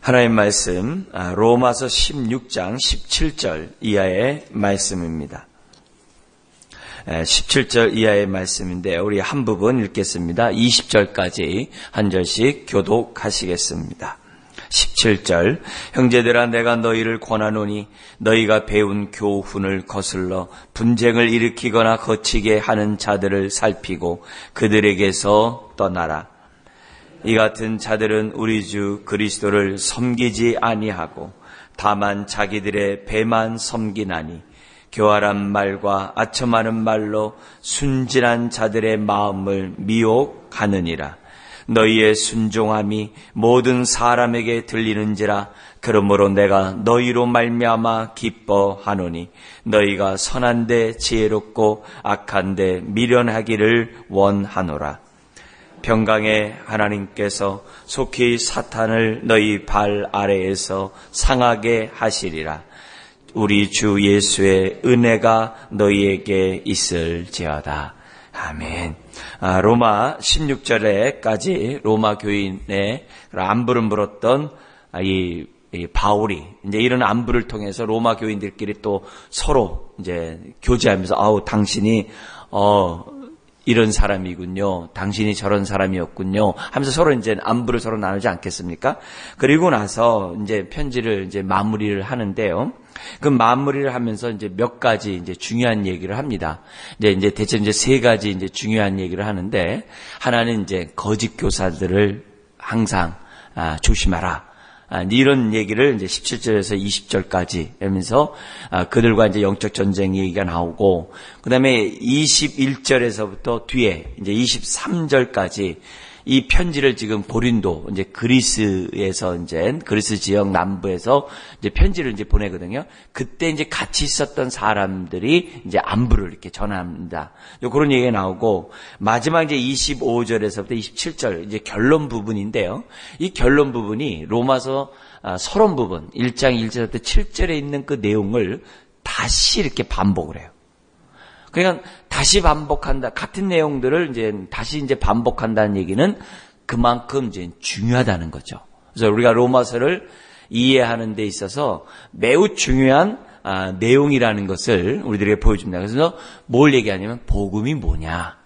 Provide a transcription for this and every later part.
하나님 말씀 로마서 16장 17절 이하의 말씀입니다. 17절 이하의 말씀인데 우리 한 부분 읽겠습니다. 20절까지 한 절씩 교독하시겠습니다. 17절 형제들아 내가 너희를 권하노니 너희가 배운 교훈을 거슬러 분쟁을 일으키거나 거치게 하는 자들을 살피고 그들에게서 떠나라. 이 같은 자들은 우리 주 그리스도를 섬기지 아니하고 다만 자기들의 배만 섬기나니 교활한 말과 아첨하는 말로 순진한 자들의 마음을 미혹하느니라. 너희의 순종함이 모든 사람에게 들리는지라. 그러므로 내가 너희로 말미암아 기뻐하노니 너희가 선한데 지혜롭고 악한데 미련하기를 원하노라. 평강의 하나님께서 속히 사탄을 너희 발 아래에서 상하게 하시리라. 우리 주 예수의 은혜가 너희에게 있을지어다. 아멘. 로마 16절에까지 로마 교인의 안부를 물었던 이 바울이 이제 이런 안부를 통해서 로마 교인들끼리 또 서로 이제 교제하면서 당신이 이런 사람이군요. 당신이 저런 사람이었군요. 하면서 서로 이제 안부를 서로 나누지 않겠습니까? 그리고 나서 이제 편지를 이제 마무리를 하는데요. 그 마무리를 하면서 이제 몇 가지 이제 중요한 얘기를 합니다. 이제 대체 이제 세 가지 이제 중요한 얘기를 하는데, 하나는 이제 거짓 교사들을 항상 조심하라. 이런 얘기를 이제 17절에서 20절까지 하면서 그들과 이제 영적 전쟁 얘기가 나오고, 그 다음에 21절에서부터 뒤에 이제 23절까지 이 편지를 지금 고린도 이제 그리스에서 이제 그리스 지역 남부에서 이제 편지를 이제 보내거든요. 그때 이제 같이 있었던 사람들이 이제 안부를 이렇게 전합니다. 그런 얘기가 나오고, 마지막 이제 25절에서부터 27절 이제 결론 부분인데요. 이 결론 부분이 로마서 서론 부분 1장 1절부터 7절에 있는 그 내용을 다시 이렇게 반복을 해요. 그러니까 다시 반복한다. 같은 내용들을 이제 다시 이제 반복한다는 얘기는 그만큼 이제 중요하다는 거죠. 그래서 우리가 로마서를 이해하는 데 있어서 매우 중요한 내용이라는 것을 우리들에게 보여줍니다. 그래서 뭘 얘기하냐면 복음이 뭐냐.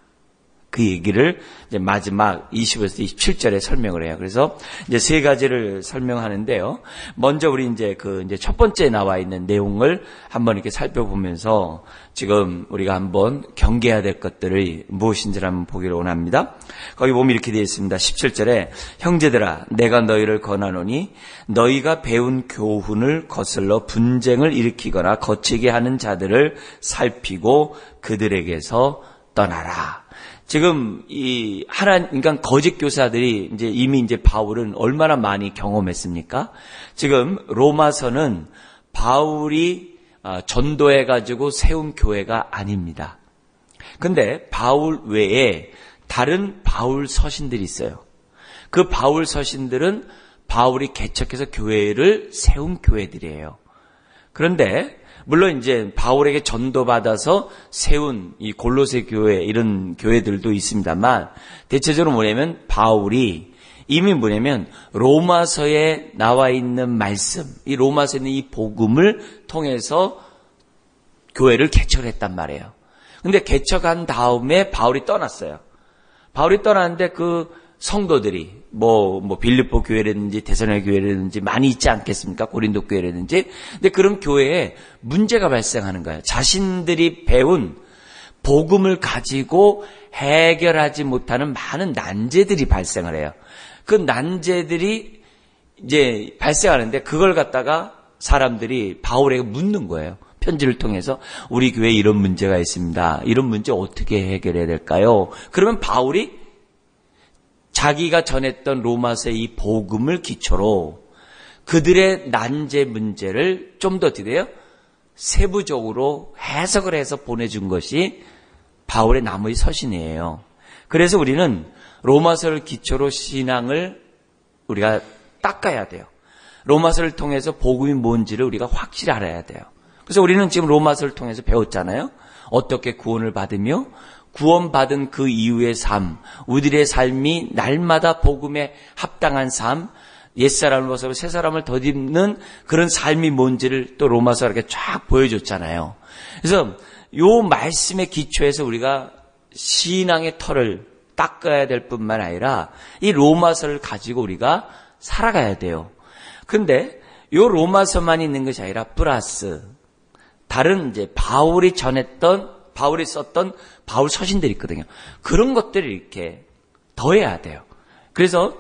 그 얘기를 이제 마지막 25에서 27절에 설명을 해요. 그래서 이제 세 가지를 설명하는데요. 먼저 우리 이제 이제 첫 번째 나와 있는 내용을 한번 이렇게 살펴보면서 지금 우리가 한번 경계해야 될 것들이 무엇인지를 한번 보기를 원합니다. 거기 보면 이렇게 되어 있습니다. 17절에 형제들아 내가 너희를 권하노니 너희가 배운 교훈을 거슬러 분쟁을 일으키거나 거치게 하는 자들을 살피고 그들에게서 떠나라. 지금 그러니까 거짓 교사들이 이제 이미 이제 바울은 얼마나 많이 경험했습니까? 지금 로마서는 바울이 전도해가지고 세운 교회가 아닙니다. 근데 바울 외에 다른 바울 서신들이 있어요. 그 바울 서신들은 바울이 개척해서 교회를 세운 교회들이에요. 그런데 물론 이제 바울에게 전도받아서 세운 이 골로새 교회 이런 교회들도 있습니다만, 대체적으로 뭐냐면 바울이 이미 뭐냐면 로마서에 나와 있는 말씀, 이 로마서에 있는 이 복음을 통해서 교회를 개척했단 말이에요. 근데 개척한 다음에 바울이 떠났어요. 바울이 떠났는데 그 성도들이 빌립보 교회라든지 데살로니가 교회라든지 많이 있지 않겠습니까? 고린도 교회라든지. 근데 그런 교회에 문제가 발생하는 거예요. 자신들이 배운 복음을 가지고 해결하지 못하는 많은 난제들이 발생을 해요. 그 난제들이 이제 발생하는데 그걸 갖다가 사람들이 바울에게 묻는 거예요. 편지를 통해서 우리 교회에 이런 문제가 있습니다. 이런 문제 어떻게 해결해야 될까요? 그러면 바울이 자기가 전했던 로마서의 이 복음을 기초로 그들의 난제 문제를 좀 더 어떻게 돼요? 세부적으로 해석을 해서 보내준 것이 바울의 나머지 서신이에요. 그래서 우리는 로마서를 기초로 신앙을 우리가 닦아야 돼요. 로마서를 통해서 복음이 뭔지를 우리가 확실히 알아야 돼요. 그래서 우리는 지금 로마서를 통해서 배웠잖아요. 어떻게 구원을 받으며 구원받은 그 이후의 삶, 우리들의 삶이 날마다 복음에 합당한 삶, 옛사람을 벗어서 새 사람을 덧입는 그런 삶이 뭔지를 또 로마서가 이렇게 쫙 보여줬잖아요. 그래서 요 말씀의 기초에서 우리가 신앙의 털을 닦아야 될 뿐만 아니라 이 로마서를 가지고 우리가 살아가야 돼요. 근데 요 로마서만 있는 것이 아니라 플러스 다른 이제 바울이 썼던 바울 서신들이 있거든요. 그런 것들을 이렇게 더해야 돼요. 그래서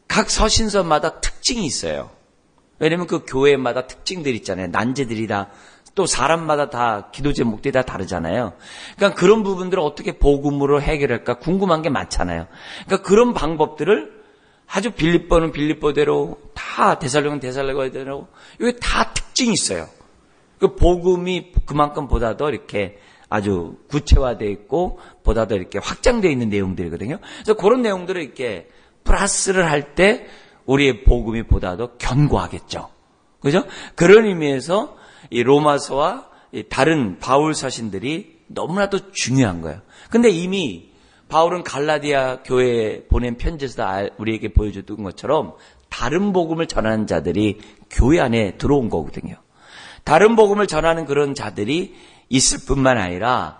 각 서신서마다 특징이 있어요. 왜냐면 그 교회마다 특징들이 있잖아요. 난제들이 다 또 사람마다 다 기도 제목들이 다 다르잖아요. 그러니까 그런 부분들을 어떻게 복음으로 해결할까 궁금한 게 많잖아요. 그러니까 그런 방법들을 아주 빌립보는 빌립보대로 다 데살로니가는 데살로니가대로 이게 다 특징이 있어요. 그 복음이 그만큼 보다 더 이렇게 아주 구체화되어 있고 보다 더 이렇게 확장되어 있는 내용들이거든요. 그래서 그런 내용들을 이렇게 플러스를 할 때 우리의 복음이 보다 더 견고하겠죠. 그죠? 그런 의미에서 이 로마서와 이 다른 바울 서신들이 너무나도 중요한 거예요. 근데 이미 바울은 갈라디아 교회에 보낸 편지에서 우리에게 보여줬던 것처럼 다른 복음을 전하는 자들이 교회 안에 들어온 거거든요. 다른 복음을 전하는 그런 자들이 있을 뿐만 아니라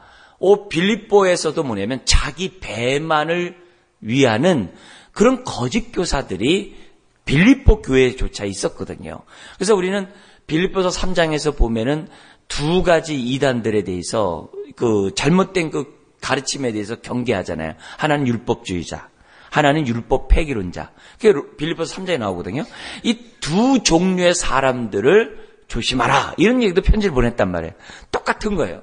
빌립보에서도 뭐냐면 자기 배만을 위하는 그런 거짓 교사들이 빌립보 교회에조차 있었거든요. 그래서 우리는 빌립보서 3장에서 보면은 두 가지 이단들에 대해서 그 잘못된 그 가르침에 대해서 경계하잖아요. 하나는 율법주의자, 하나는 율법 폐기론자. 그게 빌립보서 3장에 나오거든요. 이 두 종류의 사람들을 조심하라. 이런 얘기도 편지를 보냈단 말이에요. 똑같은 거예요.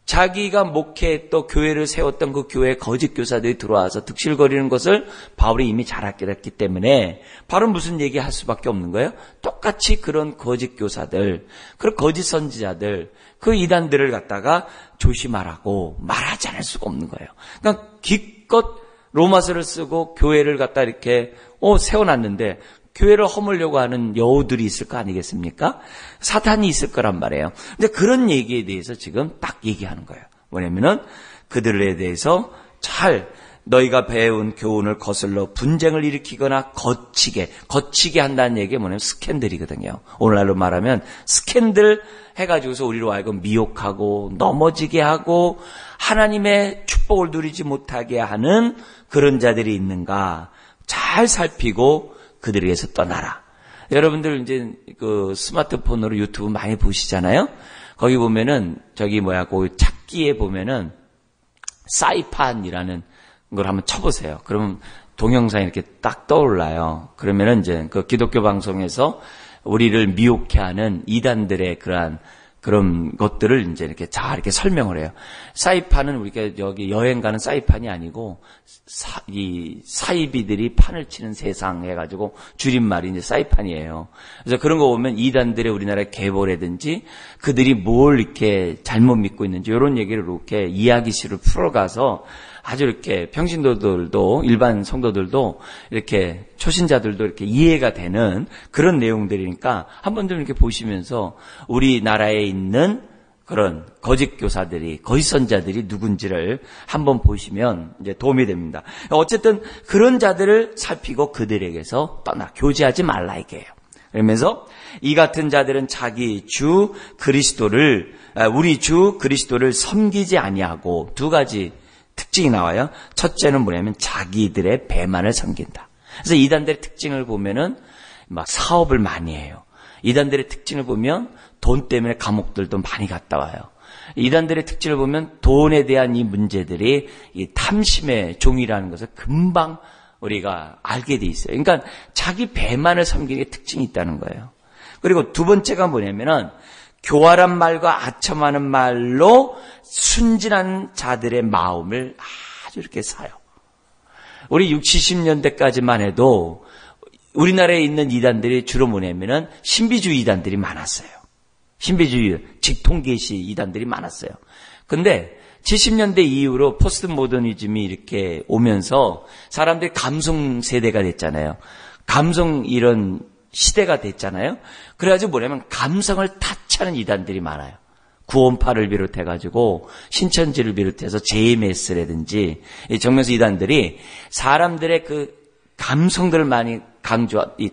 자기가 목회했던 교회를 세웠던 그 교회에 거짓 교사들이 들어와서 득실거리는 것을 바울이 이미 잘 알았기 때문에 바로 무슨 얘기할 수밖에 없는 거예요. 똑같이 그런 거짓 교사들, 그런 거짓 선지자들, 그 이단들을 갖다가 조심하라고 말하지 않을 수가 없는 거예요. 그러니까 기껏 로마서를 쓰고 교회를 갖다 이렇게 세워놨는데 교회를 허물려고 하는 여우들이 있을 거 아니겠습니까? 사탄이 있을 거란 말이에요. 근데 그런 얘기에 대해서 지금 딱 얘기하는 거예요. 뭐냐면은 그들에 대해서 잘 너희가 배운 교훈을 거슬러 분쟁을 일으키거나 거치게 한다는 얘기가 뭐냐면 스캔들이거든요. 오늘날로 말하면 스캔들 해가지고서 우리로 하여금 미혹하고 넘어지게 하고 하나님의 축복을 누리지 못하게 하는 그런 자들이 있는가 잘 살피고 그들에게서 떠나라. 여러분들 이제 그 스마트폰으로 유튜브 많이 보시잖아요. 거기 보면은 그 찾기에 보면은 사이판이라는 걸 한번 쳐보세요. 그러면 동영상이 이렇게 딱 떠올라요. 그러면은 이제 그 기독교 방송에서 우리를 미혹해 하는 이단들의 그런 것들을 이제 이렇게 잘 이렇게 설명을 해요. 사이판은 우리가 여기 여행 가는 사이판이 아니고 이 사이비들이 판을 치는 세상 해가지고 줄임말이 이제 사이판이에요. 그래서 그런 거 보면 이단들의 우리나라의 계보라든지 그들이 뭘 이렇게 잘못 믿고 있는지 이런 얘기를 이렇게 이야기식으로 풀어가서 아주 이렇게 평신도들도 일반 성도들도 이렇게 초신자들도 이렇게 이해가 되는 그런 내용들이니까 한번 좀 이렇게 보시면서 우리나라에 있는 그런 거짓 교사들이, 거짓 선자들이 누군지를 한번 보시면 이제 도움이 됩니다. 어쨌든 그런 자들을 살피고 그들에게서 떠나 교제하지 말라 이게요. 그러면서 이 같은 자들은 우리 주 그리스도를 섬기지 아니하고 두 가지 특징이 나와요. 첫째는 뭐냐면 자기들의 배만을 섬긴다. 그래서 이단들의 특징을 보면은 막 사업을 많이 해요. 이단들의 특징을 보면 돈 때문에 감옥들도 많이 갔다 와요. 이단들의 특징을 보면 돈에 대한 이 문제들이 이 탐심의 종이라는 것을 금방 우리가 알게 돼 있어요. 그러니까 자기 배만을 섬기는 게 특징이 있다는 거예요. 그리고 두 번째가 뭐냐면은 교활한 말과 아첨하는 말로 순진한 자들의 마음을 아주 이렇게 사요. 우리 60, 70년대까지만 해도 우리나라에 있는 이단들이 주로 뭐냐면은 신비주의 이단들이 많았어요. 신비주의, 직통계시 이단들이 많았어요. 근데 70년대 이후로 포스트 모더니즘이 이렇게 오면서 사람들이 감성 세대가 됐잖아요. 감성 이런 시대가 됐잖아요. 그래가지고 뭐냐면 감성을 타치하는 이단들이 많아요. 구원파를 비롯해가지고 신천지를 비롯해서 JMS라든지 정면서 이단들이 사람들의 그 감성들을 많이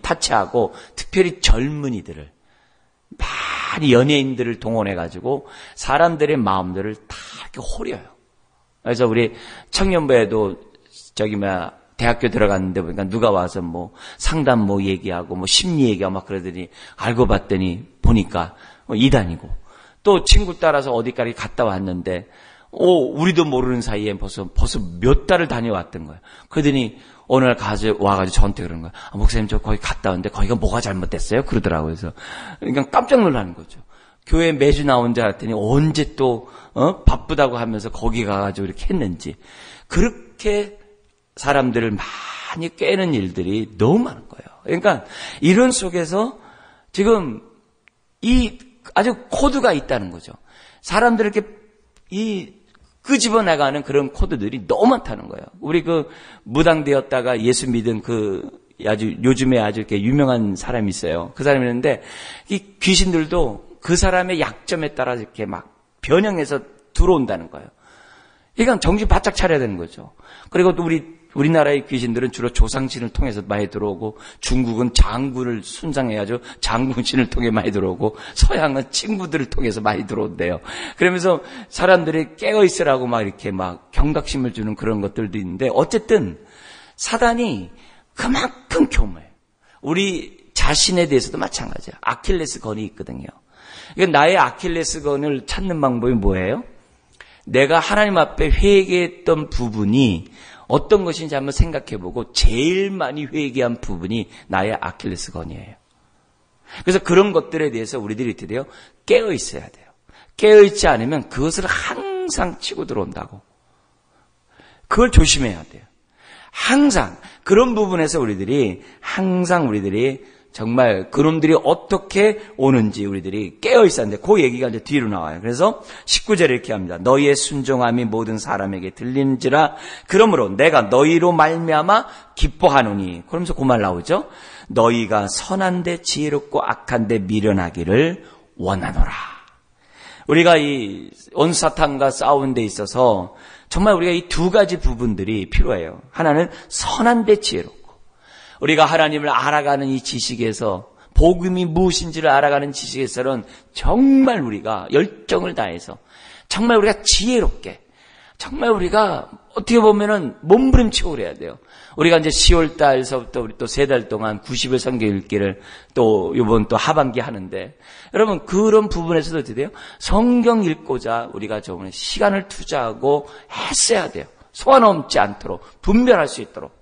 타치하고 특별히 젊은이들을 많이 연예인들을 동원해가지고 사람들의 마음들을 다 이렇게 호려요. 그래서 우리 청년부에도 대학교 들어갔는데 보니까 누가 와서 뭐 상담 얘기하고 뭐 심리 얘기하고 막 그러더니 알고 봤더니 보니까 이단이고 또 친구 따라서 어디까지 갔다 왔는데 우리도 모르는 사이에 벌써 몇 달을 다녀왔던 거예요. 그러더니 어느 날 와가지고 저한테 그러는 거예요. 목사님 저 거기 갔다 왔는데 거기가 뭐가 잘못됐어요? 그러더라고요. 그래서 그러니까 깜짝 놀라는 거죠. 교회 매주 나온 줄 알았더니 언제 또 바쁘다고 하면서 거기 가가지고 이렇게 했는지 그렇게 사람들을 많이 꿰는 일들이 너무 많은 거예요. 그러니까 이런 속에서 지금 아주 코드가 있다는 거죠. 사람들을 이렇게 끄집어 나가는 그런 코드들이 너무 많다는 거예요. 우리 무당되었다가 예수 믿은 요즘에 아주 이렇게 유명한 사람이 있어요. 그 사람이 있는데 이 귀신들도 그 사람의 약점에 따라 이렇게 막 변형해서 들어온다는 거예요. 그러니까 정신 바짝 차려야 되는 거죠. 그리고 또 우리나라의 귀신들은 주로 조상신을 통해서 많이 들어오고, 중국은 장군을 순상해가지고 장군신을 통해 많이 들어오고, 서양은 친구들을 통해서 많이 들어온대요. 그러면서 사람들이 깨어있으라고 막 이렇게 막 경각심을 주는 그런 것들도 있는데, 어쨌든 사단이 그만큼 교묘해요. 우리 자신에 대해서도 마찬가지야. 아킬레스건이 있거든요. 그러니까 나의 아킬레스건을 찾는 방법이 뭐예요? 내가 하나님 앞에 회개했던 부분이 어떤 것인지 한번 생각해보고 제일 많이 회개한 부분이 나의 아킬레스건이에요. 그래서 그런 것들에 대해서 우리들이 어떻게 돼요? 깨어있어야 돼요. 깨어있지 않으면 그것을 항상 치고 들어온다고. 그걸 조심해야 돼요. 항상 그런 부분에서 우리들이 정말 그놈들이 어떻게 오는지 우리들이 깨어있어야 하는데 그 얘기가 이제 뒤로 나와요. 그래서 19절에 이렇게 합니다. 너희의 순종함이 모든 사람에게 들리는지라 그러므로 내가 너희로 말미암아 기뻐하노니. 그러면서 그 말 나오죠. 너희가 선한데 지혜롭고 악한데 미련하기를 원하노라. 우리가 이 원사탄과 싸우는 데 있어서 정말 우리가 이 두 가지 부분들이 필요해요. 하나는 선한데 지혜롭고, 우리가 하나님을 알아가는 이 지식에서, 복음이 무엇인지를 알아가는 지식에서는 정말 우리가 열정을 다해서, 정말 우리가 지혜롭게, 정말 우리가 어떻게 보면은 몸부림치고 그래야 돼요. 우리가 이제 10월 달서부터 우리 또 3달 동안 90일 성경 읽기를 또 이번 또 하반기 하는데, 여러분 그런 부분에서도 어떻게 돼요? 성경 읽고자 우리가 좀 시간을 투자하고 했어야 돼요. 소화넘지 않도록, 분별할 수 있도록.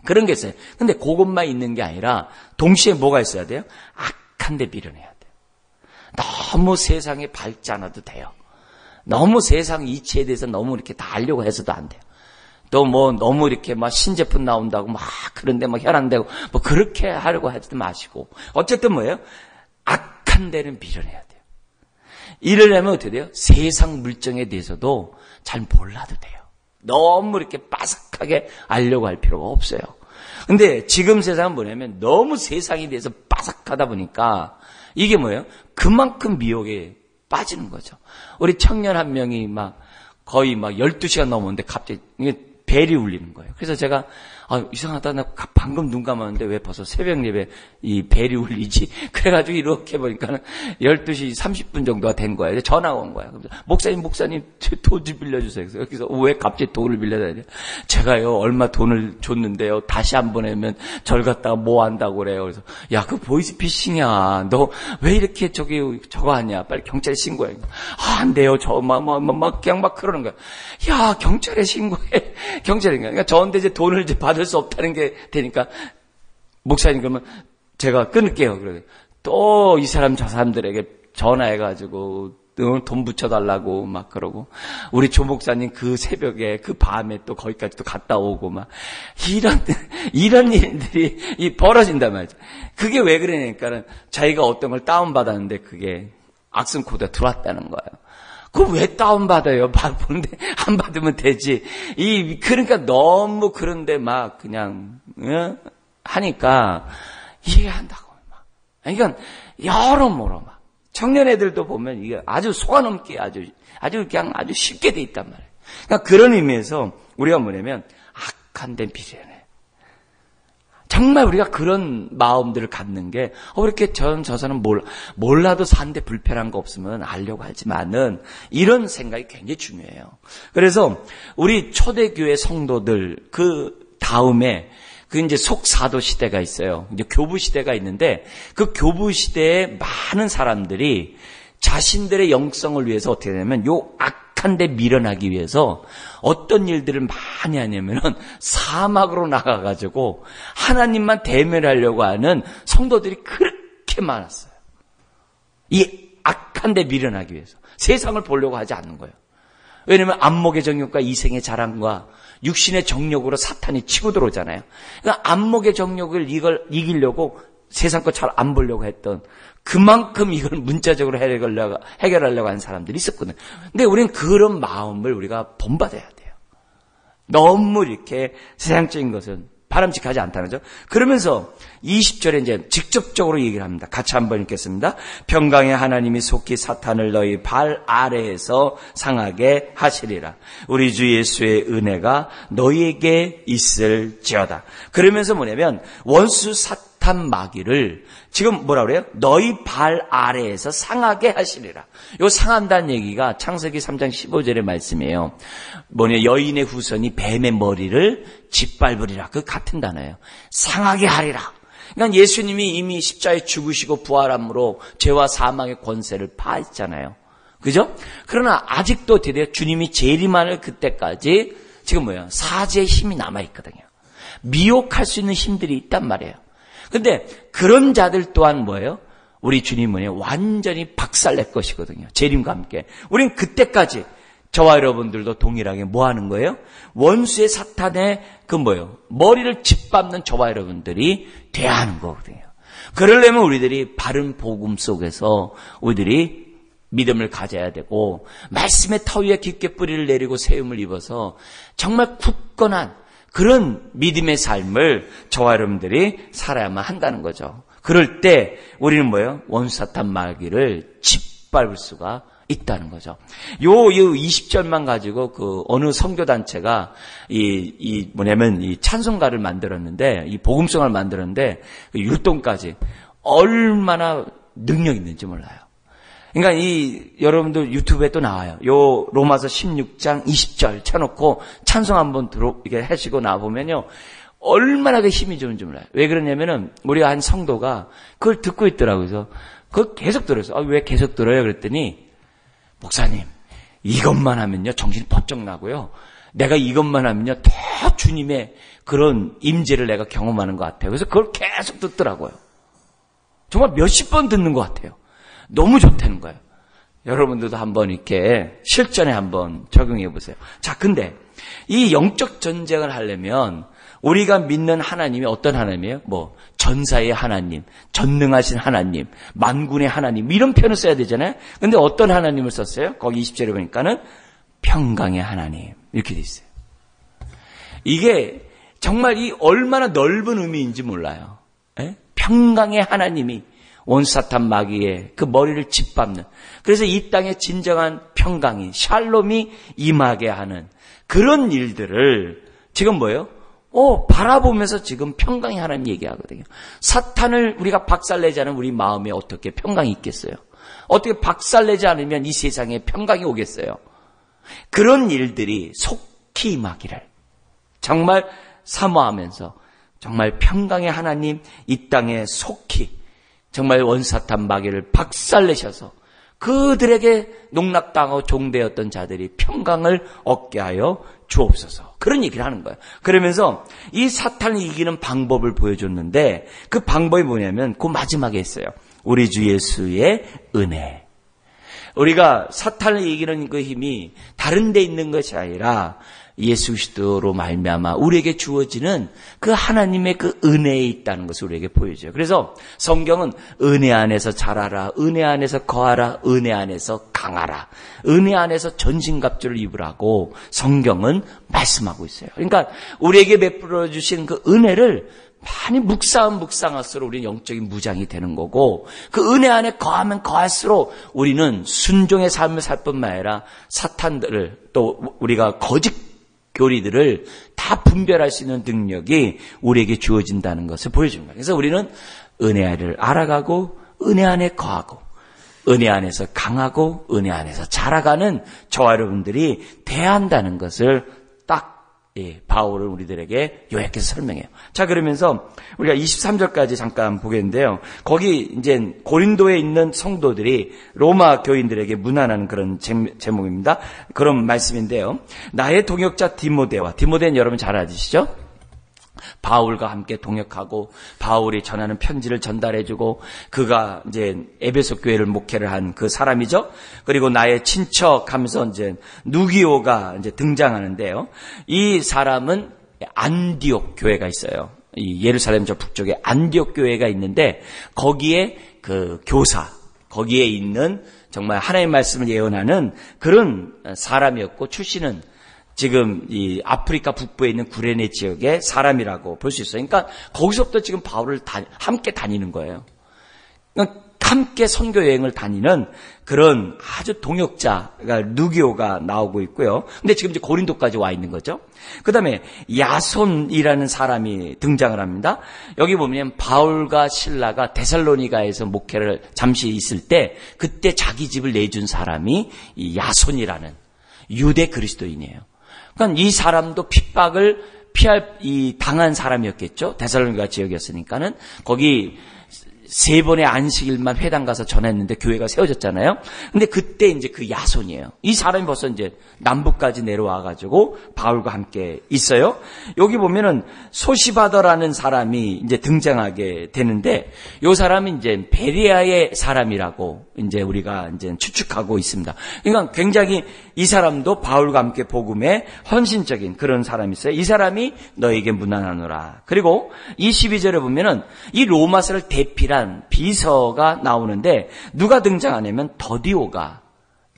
그런 게 있어요. 근데 그것만 있는 게 아니라 동시에 뭐가 있어야 돼요? 악한데 미련해야 돼요. 너무 세상에 밝지 않아도 돼요. 너무 세상 이치에 대해서 너무 이렇게 다 알려고 해서도 안 돼요. 또 너무 이렇게 막 신제품 나온다고 막 그런데 막 혈안되고 그렇게 하려고 하지 마시고. 어쨌든 뭐예요? 악한 데는 미련해야 돼요. 이러려면 어떻게 돼요? 세상 물정에 대해서도 잘 몰라도 돼요. 너무 이렇게 빠삭하게 알려고 할 필요가 없어요. 근데 지금 세상은 뭐냐면 너무 세상에 대해서 빠삭하다 보니까 이게 뭐예요? 그만큼 미혹에 빠지는 거죠. 우리 청년 한 명이 거의 12시간 넘었는데 갑자기 벨이 울리는 거예요. 그래서 제가 이상하다, 나 방금 눈 감았는데 왜 벌써 새벽 예배 이 벨이 울리지? 그래가지고 이렇게 보니까 12시 30분 정도가 된 거예요. 전화가 온 거예요. 그래서 목사님 돈 좀 빌려주세요. 그래서 왜 갑자기 돈을 빌려야 돼요? 제가요 얼마 돈을 줬는데요 다시 안 보내면 절 갖다가 뭐 한다고 그래요. 그래서 야, 그 보이스피싱이야. 너 왜 이렇게 저거 하냐? 빨리 경찰에 신고해. 안 돼요. 그냥 그러는 거야. 야, 경찰에 신고해. 경찰인가? 그러니까 저한테 이제 돈을 이제 받을 수 없다는 게 되니까, 목사님 그러면 제가 끊을게요. 그러게. 또 이 사람 저 사람들에게 전화해가지고 돈 붙여달라고 막 그러고, 우리 조 목사님 그 새벽에 그 밤에 또 거기까지 또 갔다 오고 이런 일들이 벌어진단 말이죠. 그게 왜 그러냐니까는 자기가 어떤 걸 다운받았는데 그게 악성 코드가 들어왔다는 거예요. 그걸 왜 다운받아요? 보는데 안 받으면 되지. 그러니까 너무 그런데 그냥, 하니까 이해한다고. 그러니까 여러모로 청년 애들도 보면 이게 아주 속아넘기 아주 그냥 아주 쉽게 돼 있단 말이에요. 그러니까 그런 의미에서 우리가 뭐냐면 악한 데 미련해. 정말 우리가 그런 마음들을 갖는 게, 왜 이렇게 저 사람 몰라도 사는데 불편한 거 없으면 알려고 하지만은, 이런 생각이 굉장히 중요해요. 그래서 우리 초대교회 성도들, 그 다음에, 이제 속사도 시대가 있어요. 이제 교부 시대가 있는데, 그 교부 시대에 많은 사람들이 자신들의 영성을 위해서 어떻게 되냐면, 요 악한 데 밀어나기 위해서 어떤 일들을 많이 하냐면은 사막으로 나가가지고 하나님만 대면하려고 하는 성도들이 그렇게 많았어요. 이 악한 데 밀어나기 위해서. 세상을 보려고 하지 않는 거예요. 왜냐면 안목의 정욕과 이생의 자랑과 육신의 정욕으로 사탄이 치고 들어오잖아요. 그러니까 안목의 정욕을 이기려고 세상 거 잘 안 보려고 했던, 그만큼 이걸 문자적으로 해결하려고 하는 사람들이 있었거든요. 근데 우리는 그런 마음을 우리가 본받아야 돼요. 너무 이렇게 세상적인 것은 바람직하지 않다는 거죠. 그러면서 20절에 이제 직접적으로 얘기를 합니다. 같이 한번 읽겠습니다. 평강의 하나님이 속히 사탄을 너희 발 아래에서 상하게 하시리라. 우리 주 예수의 은혜가 너희에게 있을지어다. 그러면서 뭐냐면 원수 사탄 마귀를 지금 뭐라 그래요? 너희 발 아래에서 상하게 하시리라. 요 상한다는 얘기가 창세기 3장 15절의 말씀이에요. 여인의 후손이 뱀의 머리를 짓밟으리라. 그 같은 단어예요. 상하게 하리라. 그러니까 예수님이 이미 십자가에 죽으시고 부활함으로 죄와 사망의 권세를 파했잖아요. 그죠? 그러나 아직도 드디어 주님이 재림하는 그때까지 지금 사제의 힘이 남아있거든요. 미혹할 수 있는 힘들이 있단 말이에요. 근데 그런 자들 또한 우리 주님은 완전히 박살낼 것이거든요. 재림과 함께. 우린 그때까지 저와 여러분들도 동일하게 뭐 하는 거예요? 원수의 사탄의 머리를 짓밟는 저와 여러분들이 돼야 하는 거거든요. 그러려면 우리들이 바른 복음 속에서 우리들이 믿음을 가져야 되고, 말씀의 터 위에 깊게 뿌리를 내리고 세움을 입어서 정말 굳건한 그런 믿음의 삶을 저와 여러분들이 살아야만 한다는 거죠. 그럴 때 우리는 원수 사탄 마귀를 짓밟을 수가 있다는 거죠. 요 20절만 가지고 어느 선교단체가 이 찬송가를 만들었는데, 이 복음성을 만들었는데, 율동까지 얼마나 능력 있는지 몰라요. 그러니까 여러분들 유튜브에 또 나와요. 요 로마서 16장 20절 쳐놓고 찬송 한번 이렇게 하시고 나보면요, 얼마나 그 힘이 좋은지 몰라요. 왜 그러냐면은 우리가 한 성도가 그걸 듣고 있더라고요. 그래서 그걸 계속 들었어요. 왜 계속 들어요? 그랬더니, 목사님, 이것만 하면요 정신이 번쩍 나고요, 내가 이것만 하면요 더 주님의 그런 임재를 내가 경험하는 것 같아요. 그래서 그걸 계속 듣더라고요. 정말 몇십 번 듣는 것 같아요. 너무 좋다는 거예요. 여러분들도 한번 이렇게 실전에 한번 적용해 보세요. 자, 근데 이 영적 전쟁을 하려면 우리가 믿는 하나님이 어떤 하나님이에요? 전사의 하나님, 전능하신 하나님, 만군의 하나님, 이런 표현을 써야 되잖아요. 근데 어떤 하나님을 썼어요? 거기 20절에 보니까는 평강의 하나님, 이렇게 돼 있어요. 이게 정말 얼마나 넓은 의미인지 몰라요. 평강의 하나님이 원수 사탄 마귀의 그 머리를 짓밟는, 그래서 이 땅에 진정한 평강이, 샬롬이 임하게 하는 그런 일들을 지금 바라보면서 지금 평강의 하나님 얘기하거든요. 사탄을 우리가 박살내지 않으면 우리 마음에 어떻게 평강이 있겠어요? 어떻게 박살내지 않으면 이 세상에 평강이 오겠어요? 그런 일들이 속히 임하기를 정말 사모하면서, 정말 평강의 하나님 이 땅에 속히 정말 원사탄 마귀를 박살내셔서 그들에게 농락당하고 종되었던 자들이 평강을 얻게 하여 주옵소서. 그런 얘기를 하는 거예요. 그러면서 이 사탄을 이기는 방법을 보여줬는데, 그 방법이 뭐냐면 그 마지막에 있어요. 우리 주 예수의 은혜. 우리가 사탄을 이기는 그 힘이 다른 데 있는 것이 아니라 예수 그리스도로 말미암아 우리에게 주어지는 그 하나님의 그 은혜에 있다는 것을 우리에게 보여줘요. 그래서 성경은 은혜 안에서 자라라, 은혜 안에서 거하라, 은혜 안에서 강하라, 은혜 안에서 전신갑주를 입으라고 성경은 말씀하고 있어요. 그러니까 우리에게 베풀어 주신 그 은혜를 많이 묵상할수록 우리는 영적인 무장이 되는 거고, 그 은혜 안에 거하면 거할수록 우리는 순종의 삶을 살 뿐만 아니라 사탄들을, 또 우리가 거짓 교리들을 다 다 분별할 수 있는 능력이 우리에게 주어진다는 것을 보여줍니다. 그래서 우리는 은혜를 알아가고 은혜 안에 거하고 은혜 안에서 강하고 은혜 안에서 자라가는 저와 여러분들이 돼야 한다는 것을 딱 바울은 우리들에게 요약해서 설명해요. 자, 그러면서 우리가 23절까지 잠깐 보겠는데요. 거기 이제 고린도에 있는 성도들이 로마 교인들에게 문안하는 그런 제목입니다. 그런 말씀인데요. 나의 동역자 디모데는 여러분 잘 아시죠? 바울과 함께 동역하고 바울이 전하는 편지를 전달해주고 그가 이제 에베소 교회를 목회를 한 그 사람이죠. 그리고 나의 친척하면서 이제 누기오가 이제 등장하는데요. 이 사람은 안디옥 교회가 있어요. 이 예루살렘 저 북쪽에 안디옥 교회가 있는데 거기에 그 교사, 거기에 있는 정말 하나님의 말씀을 예언하는 그런 사람이었고 출신은 지금 이 아프리카 북부에 있는 구레네 지역의 사람이라고 볼 수 있어요. 그러니까 거기서부터 지금 바울을 함께 다니는 거예요. 그러니까 함께 선교 여행을 다니는 그런 아주 동역자가 누기오가 나오고 있고요. 근데 지금 이제 고린도까지 와 있는 거죠. 그다음에 야손이라는 사람이 등장을 합니다. 여기 보면 바울과 실라가 데살로니가에서 목회를 잠시 있을 때 그때 자기 집을 내준 사람이 이 야손이라는 유대 그리스도인이에요. 그러니까 이 사람도 핍박을 당한 사람이었겠죠. 데살로니가 지역이었으니까는 거기 3번의 안식일만 회당 가서 전했는데 교회가 세워졌잖아요. 근데 그때 이제 그 야손이에요. 이 사람이 벌써 이제 남부까지 내려와가지고 바울과 함께 있어요. 여기 보면은 소시바더라는 사람이 이제 등장하게 되는데 이 사람은 이제 베리아의 사람이라고 이제 우리가 이제 추측하고 있습니다. 그러니까 굉장히 이 사람도 바울과 함께 복음에 헌신적인 그런 사람이 있어요. 이 사람이 너에게 문안하노라. 그리고 22절에 보면은 이 로마서를 대필한 비서가 나오는데 누가 등장하냐면 더디오가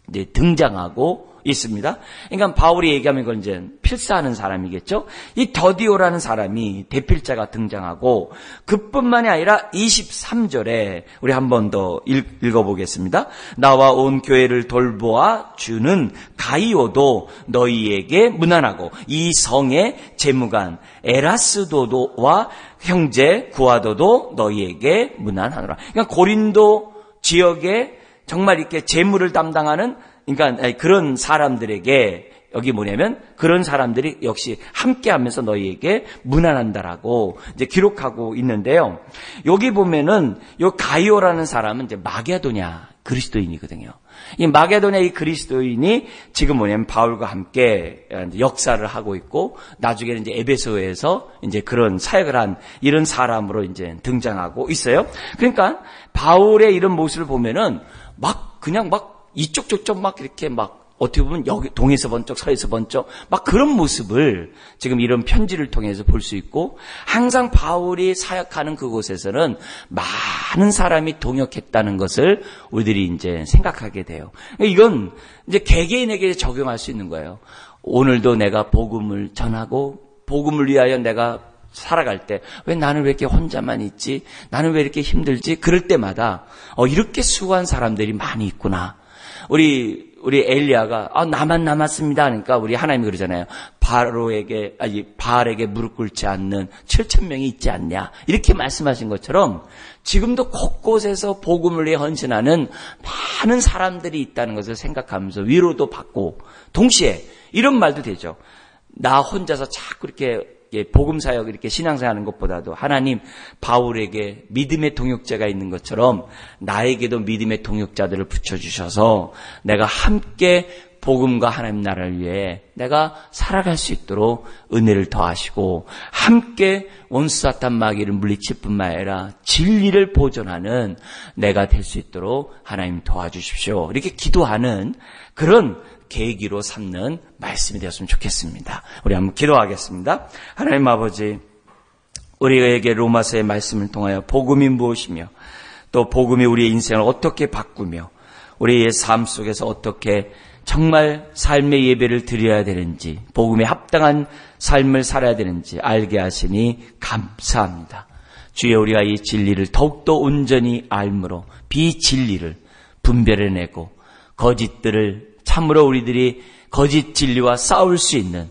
이제 등장하고 있습니다. 그러니까 바울이 얘기하면 이건 이제 필사하는 사람이겠죠. 이 더디오라는 사람이 대필자가 등장하고 그뿐만이 아니라 23절에 우리 한 번 더 읽어보겠습니다. 나와 온 교회를 돌보아 주는 가이오도 너희에게 문안하고 이 성의 재무관 에라스도와 형제 구아도도 너희에게 문안하노라. 그러니까 고린도 지역에 정말 이렇게 재무를 담당하는 그러니까 그런 사람들에게 여기 뭐냐면 그런 사람들이 역시 함께하면서 너희에게 문안한다라고 이제 기록하고 있는데요. 여기 보면은 요 가이오라는 사람은 이제 마게도냐 그리스도인이거든요. 이 마게도냐 이 그리스도인이 지금 뭐냐면 바울과 함께 역사를 하고 있고 나중에는 이제 에베소에서 이제 그런 사역을 한 이런 사람으로 이제 등장하고 있어요. 그러니까 바울의 이런 모습을 보면은 그냥 이쪽 저쪽 이렇게 어떻게 보면 여기 동에서 번쩍 서에서 번쩍 그런 모습을 지금 이런 편지를 통해서 볼 수 있고 항상 바울이 사역하는 그곳에서는 많은 사람이 동역했다는 것을 우리들이 이제 생각하게 돼요. 이건 이제 개개인에게 적용할 수 있는 거예요. 오늘도 내가 복음을 전하고 복음을 위하여 내가 살아갈 때 왜 나는 왜 이렇게 혼자만 있지? 나는 왜 이렇게 힘들지? 그럴 때마다 이렇게 수고한 사람들이 많이 있구나. 우리 엘리야가 나만 남았습니다 하니까 우리 하나님이 그러잖아요. 바알에게 무릎 꿇지 않는 7,000명이 있지 않냐 이렇게 말씀하신 것처럼 지금도 곳곳에서 복음을 위해 헌신하는 많은 사람들이 있다는 것을 생각하면서 위로도 받고 동시에 이런 말도 되죠. 나 혼자서 자꾸 이렇게 복음 사역 이렇게 신앙생활하는 것보다도 하나님 바울에게 믿음의 동역자가 있는 것처럼 나에게도 믿음의 동역자들을 붙여주셔서 내가 함께 복음과 하나님 나라를 위해 내가 살아갈 수 있도록 은혜를 더하시고 함께 원수 사탄 마귀를 물리칠 뿐만 아니라 진리를 보존하는 내가 될 수 있도록 하나님 도와주십시오. 이렇게 기도하는 그런 계기로 삼는 말씀이 되었으면 좋겠습니다. 우리 한번 기도하겠습니다. 하나님 아버지, 우리에게 로마서의 말씀을 통하여 복음이 무엇이며 또 복음이 우리의 인생을 어떻게 바꾸며 우리의 삶 속에서 어떻게 정말 삶의 예배를 드려야 되는지 복음에 합당한 삶을 살아야 되는지 알게 하시니 감사합니다. 주여 우리가 이 진리를 더욱더 온전히 알므로 비진리를 분별해내고 거짓들을 참으로 우리들이 거짓 진리와 싸울 수 있는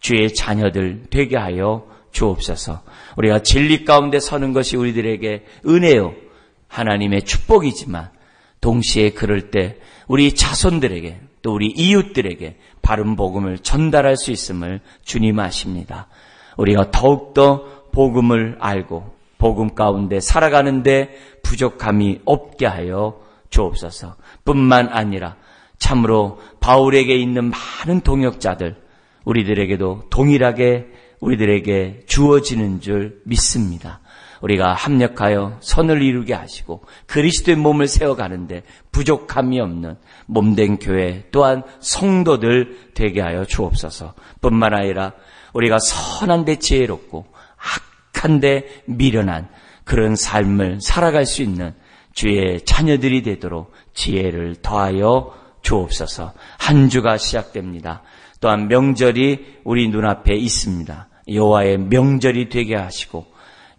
주의 자녀들 되게 하여 주옵소서. 우리가 진리 가운데 서는 것이 우리들에게 은혜요, 하나님의 축복이지만 동시에 그럴 때 우리 자손들에게 또 우리 이웃들에게 바른 복음을 전달할 수 있음을 주님 아십니다. 우리가 더욱더 복음을 알고 복음 가운데 살아가는데 부족함이 없게 하여 주옵소서. 뿐만 아니라 참으로 바울에게 있는 많은 동역자들 우리들에게도 동일하게 우리들에게 주어지는 줄 믿습니다. 우리가 합력하여 선을 이루게 하시고 그리스도의 몸을 세워가는데 부족함이 없는 몸된 교회 또한 성도들 되게 하여 주옵소서. 뿐만 아니라 우리가 선한데 지혜롭고 악한데 미련한 그런 삶을 살아갈 수 있는 주의 자녀들이 되도록 지혜를 더하여 주옵소서. 한 주가 시작됩니다. 또한 명절이 우리 눈앞에 있습니다. 여호와의 명절이 되게 하시고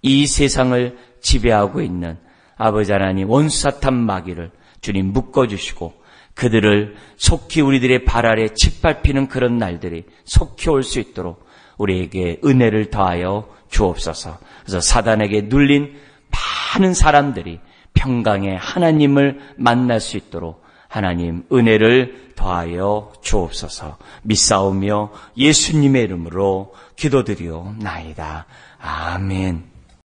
이 세상을 지배하고 있는 아버지 하나님 원수 사탄 마귀를 주님 묶어주시고 그들을 속히 우리들의 발 아래 짓밟히는 그런 날들이 속히 올 수 있도록 우리에게 은혜를 더하여 주옵소서. 그래서 사단에게 눌린 많은 사람들이 평강의 하나님을 만날 수 있도록 하나님 은혜를 더하여 주옵소서. 믿사오며 예수님의 이름으로 기도드리옵나이다. 아멘.